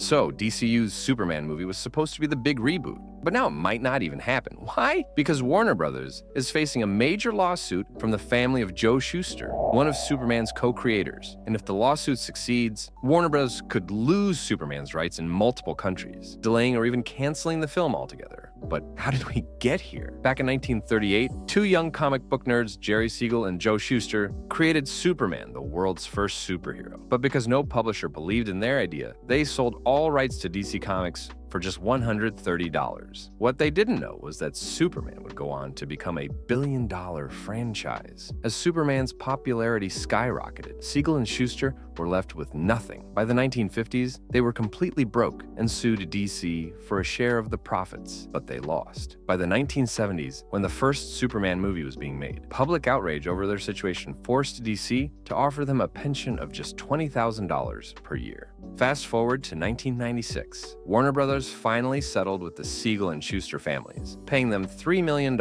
So, DCU's Superman movie was supposed to be the big reboot, but now it might not even happen. Why? Because Warner Brothers is facing a major lawsuit from the family of Joe Shuster, one of Superman's co-creators. And if the lawsuit succeeds, Warner Bros. Could lose Superman's rights in multiple countries, delaying or even canceling the film altogether. But how did we get here? Back in 1938, two young comic book nerds, Jerry Siegel and Joe Shuster, created Superman, the world's first superhero. But because no publisher believed in their idea, they sold all rights to DC Comics for just $130. What they didn't know was that Superman would go on to become a billion-dollar franchise. As Superman's popularity skyrocketed, Siegel and Shuster were left with nothing. By the 1950s, they were completely broke and sued DC for a share of the profits, but they lost. By the 1970s, when the first Superman movie was being made, public outrage over their situation forced DC to offer them a pension of just $20,000 per year. Fast forward to 1996, Warner Brothers finally settled with the Siegel and Shuster families, paying them $3 million,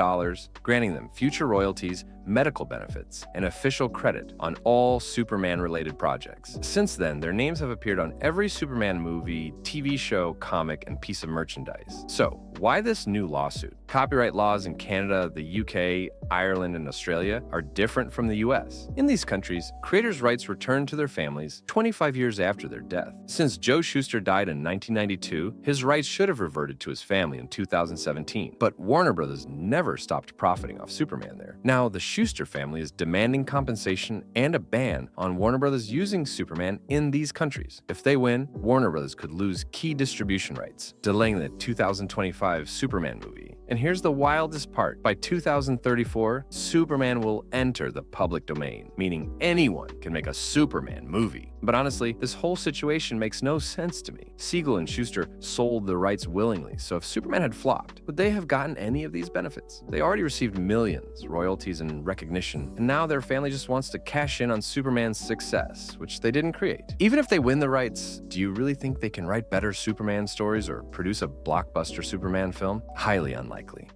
granting them future royalties, medical benefits, and official credit on all Superman-related projects. Since then, their names have appeared on every Superman movie, TV show, comic, and piece of merchandise. So, why this new lawsuit? Copyright laws in Canada, the UK, Ireland, and Australia are different from the US. In these countries, creators' rights return to their families 25 years after their death. Since Joe Shuster died in 1992, his rights should have reverted to his family in 2017. But Warner Brothers never stopped profiting off Superman there. Now, the Shuster family is demanding compensation and a ban on Warner Brothers using Superman in these countries. If they win, Warner Brothers could lose key distribution rights, delaying the 2025 Superman movie. And here's the wildest part. By 2034, Superman will enter the public domain, meaning anyone can make a Superman movie. But honestly, this whole situation makes no sense to me. Siegel and Shuster sold the rights willingly, so if Superman had flopped, would they have gotten any of these benefits? They already received millions, royalties, and recognition, and now their family just wants to cash in on Superman's success, which they didn't create. Even if they win the rights, do you really think they can write better Superman stories or produce a blockbuster Superman film? Highly unlikely.